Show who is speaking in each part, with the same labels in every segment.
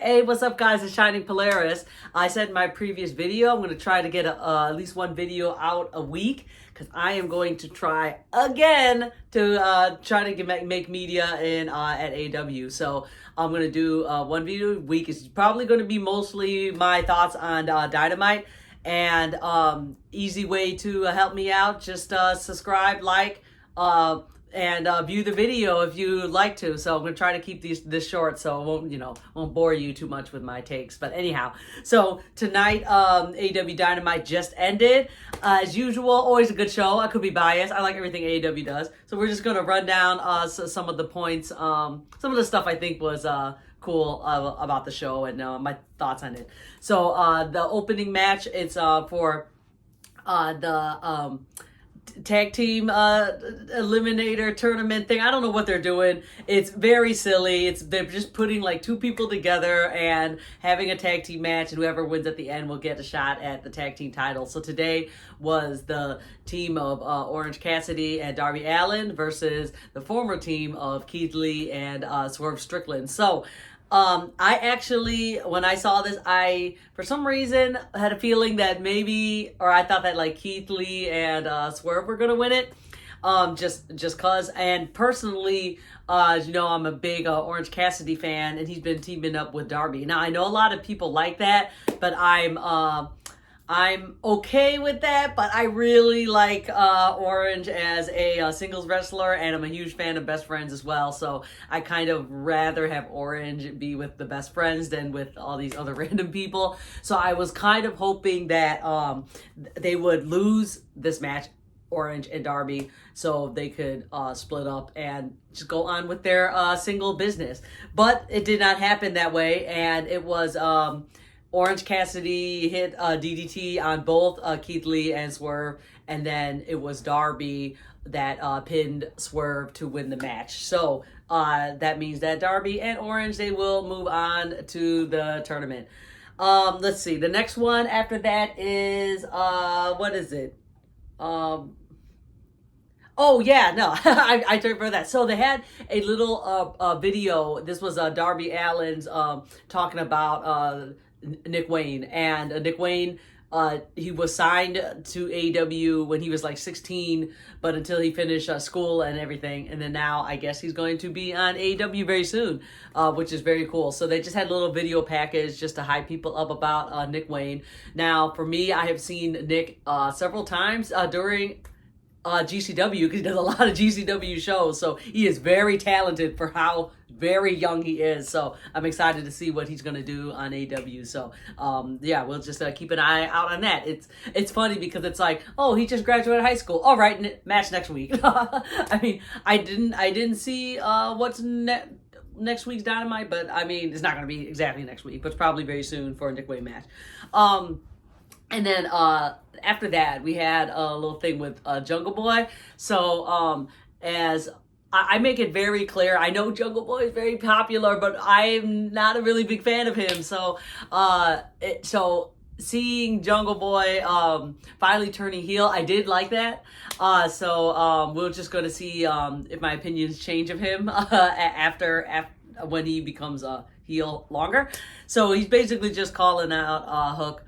Speaker 1: Hey, what's up, guys? It's Shining Polaris. I said in my previous video, I'm going to try to get at least one video out a week because I am going to try again to try to make media at AEW. So I'm going to do one video a week. It's probably going to be mostly my thoughts on Dynamite. And easy way to help me out, just subscribe, like, and view the video if you like to. So I'm gonna try to keep this short, so it won't bore you too much with my takes. But anyhow, so tonight AEW Dynamite just ended. As usual, always a good show. I could be biased. I like everything AEW does. So we're just gonna run down some of the points, some of the stuff I think was cool about the show and my thoughts on it. So the opening match, it's for the tag team eliminator tournament thing. I don't know what they're doing. It's very silly. They're just putting like two people together and having a tag team match, and whoever wins at the end will get a shot at the tag team title. So today was the team of Orange Cassidy and Darby Allin versus the former team of Keith Lee and Swerve Strickland. So I actually, when I saw this, I, for some reason, had a feeling that maybe, or I thought that like Keith Lee and Swerve were going to win it. Just cause. And personally, as you know, I'm a big Orange Cassidy fan, and he's been teaming up with Darby. Now, I know a lot of people like that, but I'm okay with that, but I really like Orange as a singles wrestler, and I'm a huge fan of Best Friends as well, so I kind of rather have Orange be with the Best Friends than with all these other random people. So I was kind of hoping that they would lose this match, Orange and Darby, so they could split up and just go on with their single business. But it did not happen that way, and it was Orange Cassidy hit DDT on both Keith Lee and Swerve, and then it was Darby that pinned Swerve to win the match. So that means that Darby and Orange, they will move on to the tournament. Let's see. The next one after that is, what is it? Oh, yeah, no, I remember that. So they had a little video. This was Darby Allin's talking about Nick Wayne. And Nick Wayne, he was signed to AEW when he was like 16, but until he finished school and everything. And then now I guess he's going to be on AEW very soon, which is very cool. So they just had a little video package just to hype people up about Nick Wayne. Now, for me, I have seen Nick several times during GCW, because he does a lot of GCW shows, so he is very talented for how very young he is. So I'm excited to see what he's going to do on AEW. So yeah, we'll just keep an eye out on that. It's funny because it's like, oh, he just graduated high school, all right, match next week. I mean, I didn't see what's next week's Dynamite, but I mean, it's not going to be exactly next week, but it's probably very soon for a Nick Wayne match. And then after that, we had a little thing with Jungle Boy. So as I make it very clear, I know Jungle Boy is very popular, but I'm not a really big fan of him. So seeing Jungle Boy finally turning heel, I did like that. So we're just going to see if my opinions change of him after when he becomes a heel longer. So he's basically just calling out Hook.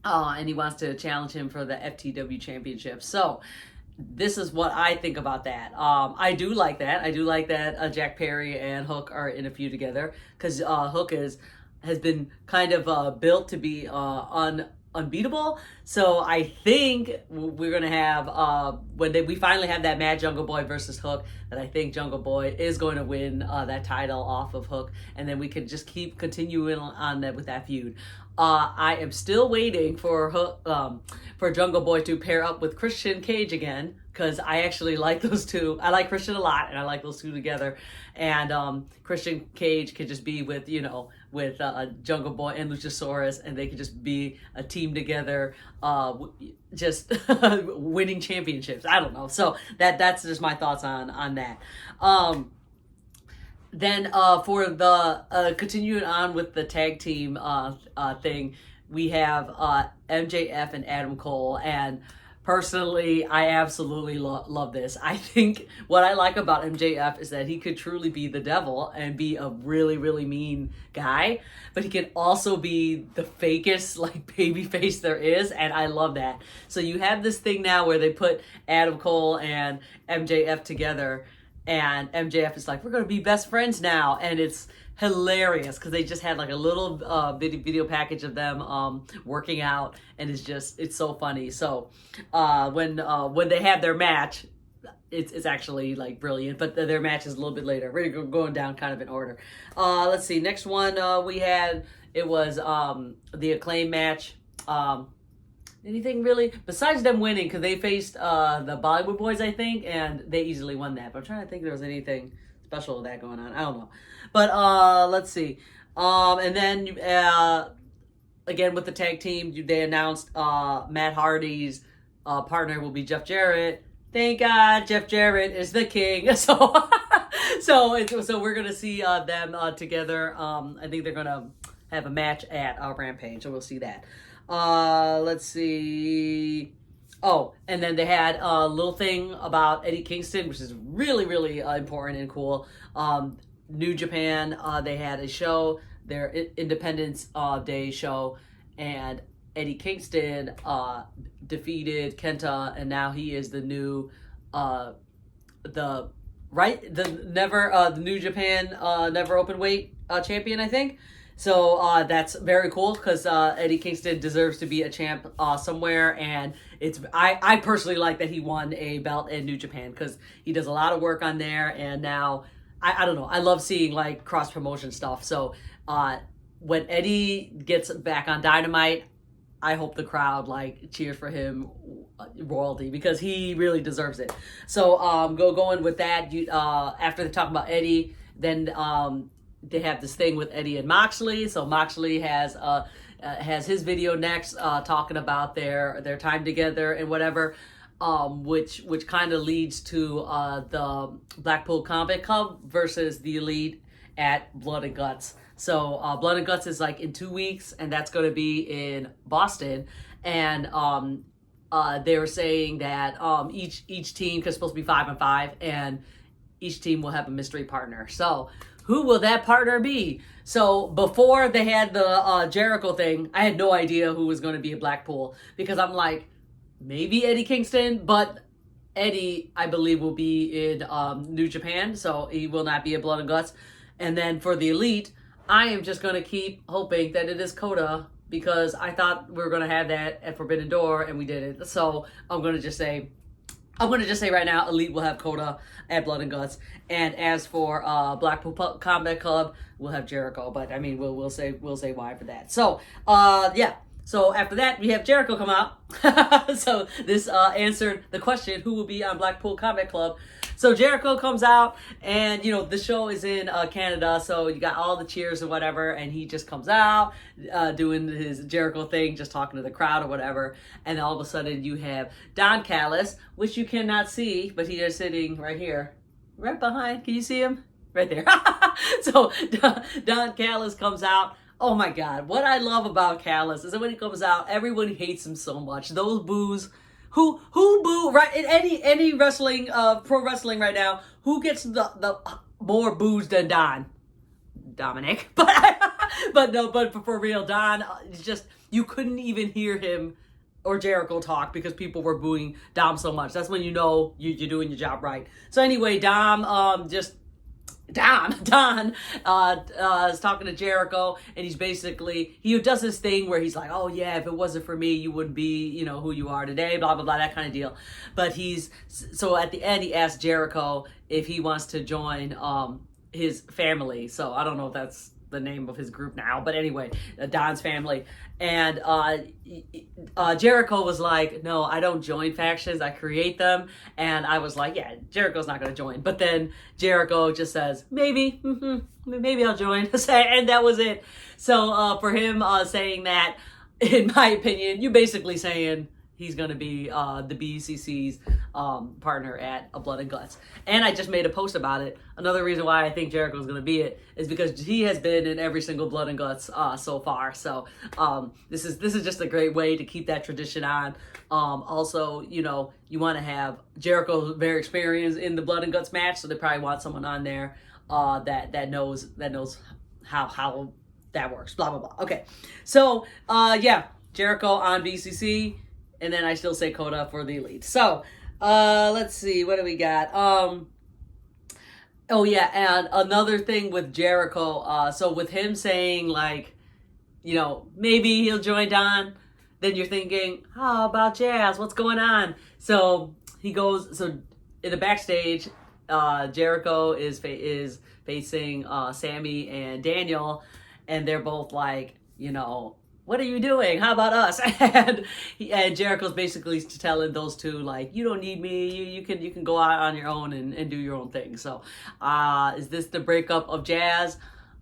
Speaker 1: And he wants to challenge him for the FTW championship. So this is what I think about that. I do like that. I do like that Jack Perry and Hook are in a feud together, because Hook has been kind of built to be unbeatable. So I think we're going to have, when we finally have that match, Jungle Boy versus Hook, that I think Jungle Boy is going to win that title off of Hook, and then we can just keep continuing on that with that feud. I am still waiting for Jungle Boy to pair up with Christian Cage again, because I actually like those two. I like Christian a lot, and I like those two together. And Christian Cage could just be with Jungle Boy and Luchasaurus, and they could just be a team together, just winning championships. I don't know. So that's just my thoughts on that. Then for the continuing on with the tag team thing, we have MJF and Adam Cole. And Personally, I absolutely love this. I think what I like about MJF is that he could truly be the devil and be a really, really mean guy, but he can also be the fakest, like, baby face there is, and I love that. So you have this thing now where they put Adam Cole and MJF together, and MJF is like, we're going to be best friends now, and it's hilarious because they just had like a little video package of them working out, and it's so funny. So when they have their match, it's actually like brilliant, but their match is a little bit later. We're going down kind of in order. Let's see, next one it was the Acclaimed match. Anything really besides them winning, because they faced the Bollywood boys, I think, and they easily won that, but I'm trying to think if there was anything special with that going on. I don't know. But let's see. And then again with the tag team, they announced Matt Hardy's partner will be Jeff Jarrett. Thank God Jeff Jarrett is the king. So so we're gonna see them together. I think they're gonna have a match at Rampage, so we'll see that. Let's see. Oh, and then they had a little thing about Eddie Kingston, which is really, really important and cool. New Japan, they had a show, their Independence Day show, and Eddie Kingston defeated Kenta, and now he is the new, the New Japan never open weight champion, I think. So that's very cool because Eddie Kingston deserves to be a champ somewhere, and I personally like that he won a belt in New Japan because he does a lot of work on there, and now I don't know, I love seeing like cross promotion stuff. So when Eddie gets back on Dynamite, I hope the crowd like cheers for him royalty because he really deserves it. So going with that, after they talk about Eddie, then they have this thing with Eddie and Moxley. So Moxley has his video next, talking about their time together and whatever, which kind of leads to the Blackpool Combat Club versus the Elite at Blood and Guts. So Blood and Guts is like in 2 weeks, and that's going to be in Boston. And they were saying that each team, because it's supposed to be 5-5, and each team will have a mystery partner. So who will that partner be? So before they had the Jericho thing, I had no idea who was going to be at Blackpool, because I'm like, maybe Eddie Kingston, but Eddie, I believe, will be in New Japan, so he will not be at Blood and Guts. And then for the Elite, I am just going to keep hoping that it is Coda, because I thought we were going to have that at Forbidden Door, and we didn't. So I'm going to just say right now, Elite will have Coda at Blood and Guts. And as for Blackpool Combat Club, we'll have Jericho. But I mean, we'll say why for that. So yeah. So after that, we have Jericho come out. So this answered the question, who will be on Blackpool Combat Club? So Jericho comes out, and the show is in Canada, so you got all the cheers and whatever, and he just comes out doing his Jericho thing, just talking to the crowd or whatever, and all of a sudden you have Don Callis, which you cannot see, but he is sitting right here, right behind. Can you see him? Right there. So Don Callis comes out. Oh my God, what I love about Callis is that when he comes out, everyone hates him so much. Those boos. Who boo, right? In any wrestling, pro wrestling right now, who gets the more boos than Don? Dominic. But for real, Don, it's just, you couldn't even hear him or Jericho talk because people were booing Dom so much. That's when you know you're doing your job right. So anyway, Don is talking to Jericho, and he does this thing where he's like, oh yeah, if it wasn't for me, you wouldn't be, who you are today, blah, blah, blah, that kind of deal. But so at the end, he asks Jericho if he wants to join his family. So I don't know if that's the name of his group now, but anyway, Don's family. And Jericho was like, no, I don't join factions, I create them. And I was like, yeah, Jericho's not going to join. But then Jericho just says, maybe I'll join. And that was it. So for him saying that, in my opinion, you're basically saying he's going to be the BCC's partner at Blood and Guts. And I just made a post about it. Another reason why I think Jericho's going to be it is because he has been in every single Blood and Guts so far. So this is just a great way to keep that tradition on. Also, you know, you want to have Jericho very experienced in the Blood and Guts match, so they probably want someone on there that knows how that works. Blah blah blah. Okay, so yeah, Jericho on BCC, and then I still say Coda for the Elite. So let's see, what do we got? Oh yeah, and another thing with Jericho. So with him saying like, you know, maybe he'll join Don. Then you're thinking, how about Jazz? What's going on? So he goes. So in the backstage, Jericho is facing Sammy and Daniel, and they're both like, you know, what are you doing? How about us? And Jericho's basically telling those two like, you don't need me. You can go out on your own and do your own thing. So is this the breakup of Jazz?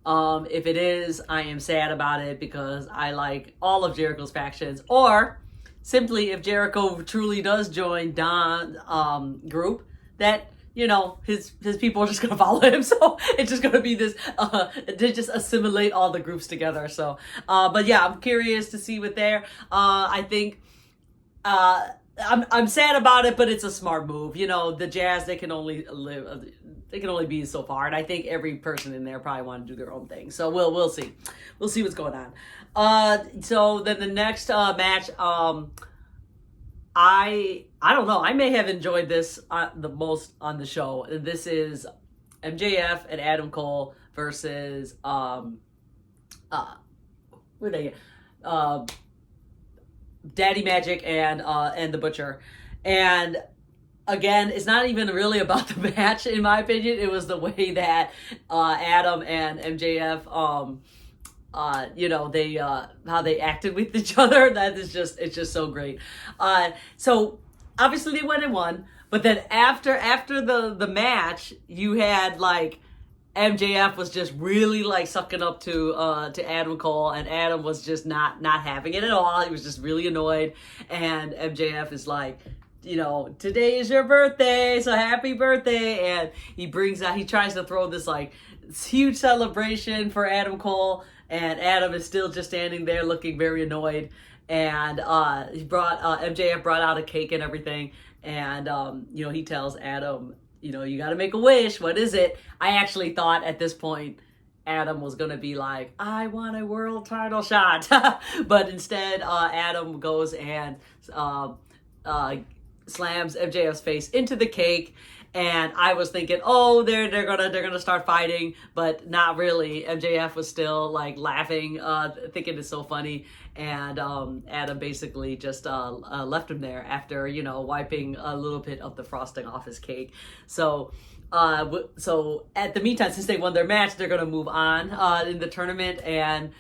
Speaker 1: If it is, I am sad about it because I like all of Jericho's factions. Or simply, if Jericho truly does join Don group, that, you know, his people are just gonna follow him. So it's just gonna be this they just assimilate all the groups together. So but yeah, I'm curious to see what there. I think I'm sad about it, but it's a smart move. You know, the Jazz, they can only be so far, and I think every person in there probably want to do their own thing. So we'll see what's going on. So then the next match, I don't know. I may have enjoyed this the most on the show. This is MJF and Adam Cole versus who they Daddy Magic and the Butcher. And again, it's not even really about the match, in my opinion. It was the way that Adam and MJF, you know, they how they acted with each other. It's just so great. So obviously they went and won, but then after the match, you had like MJF was just really like sucking up to Adam Cole, and Adam was just not having it at all. He was just really annoyed, and MJF is like, you know, today is your birthday, so happy birthday. And he tries to throw this like huge celebration for Adam Cole, and Adam is still just standing there looking very annoyed. And MJF brought out a cake and everything, and you know, he tells Adam, you know, you got to make a wish. What is it? I actually thought at this point Adam was going to be like, I want a world title shot. But instead, Adam goes and slams MJF's face into the cake. And I was thinking, oh, they're gonna start fighting, but not really. MJF was still like laughing, thinking it's so funny, and Adam basically just left him there after, you know, wiping a little bit of the frosting off his cake. So at the meantime, since they won their match, they're gonna move on in the tournament, and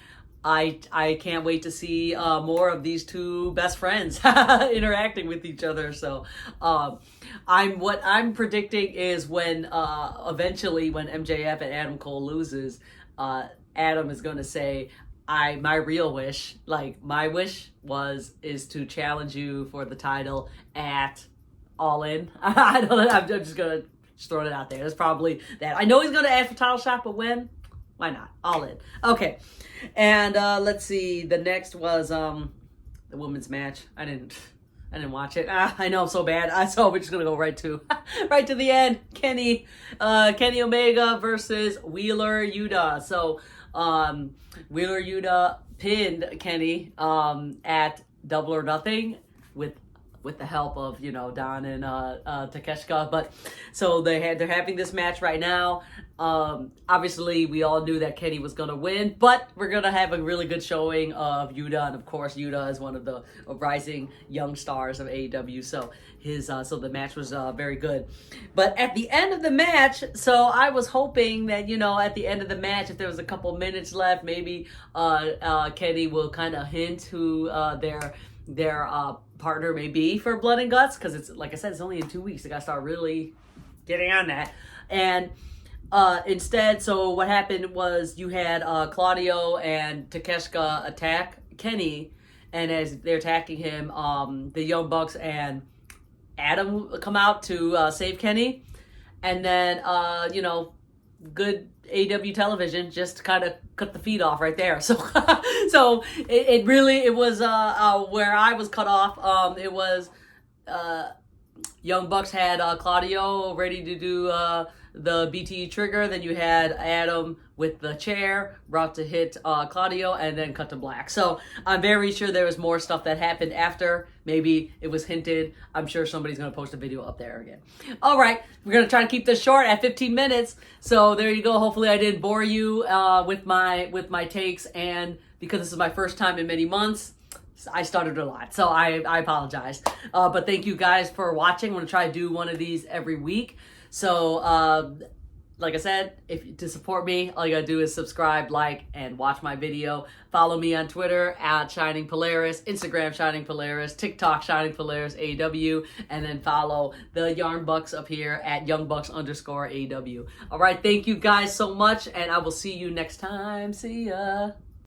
Speaker 1: I can't wait to see more of these two best friends interacting with each other. So what I'm predicting is when eventually when MJF and Adam Cole loses, Adam is going to say, my real wish, like my wish is to challenge you for the title at Allin. I don't know. I'm just going to throw it out there. It's probably that. I know he's going to ask for title shot, but when? Why not? Allin. Okay. And let's see. The next was the women's match. I didn't watch it. I know I'm so bad. So we're just gonna go right to the end. Kenny Omega versus Wheeler Yuta. So Wheeler Yuta pinned Kenny at Double or Nothing with the help of, you know, Don and Takeshita. But so they're having this match right now. Obviously we all knew that Kenny was gonna win, but we're gonna have a really good showing of Yuta, and of course Yuta is one of the rising young stars of AEW. So so the match was very good. But at the end of the match, so I was hoping that, you know, at the end of the match, if there was a couple minutes left, maybe Kenny will kind of hint who their partner may be for Blood and Guts, because it's, like I said, it's only in 2 weeks. They gotta start really getting on that. And instead, so what happened was you had Claudio and Takeshita attack Kenny, and as they're attacking him, the Young Bucks and Adam come out to save Kenny, and then good AEW television just kind of cut the feed off right there. So so it really was where I was cut off. It was Young Bucks had Claudio ready to do the BTE trigger. Then you had Adam with the chair about to hit Claudio, and then cut to black. So I'm very sure there was more stuff that happened after. Maybe it was hinted. I'm sure somebody's going to post a video up there again. All right, we're going to try to keep this short at 15 minutes. So there you go. Hopefully I didn't bore you with my takes. And because this is my first time in many months, I stuttered a lot, so I apologize. But thank you guys for watching. I'm going to try to do one of these every week. So, like I said, to support me, all you got to do is subscribe, like, and watch my video. Follow me on Twitter at Shining Polaris, Instagram Shining Polaris, TikTok Shining Polaris AEW, and then follow the Yarn Bucks up here at YoungBucks_AEW. All right, thank you guys so much, and I will see you next time. See ya.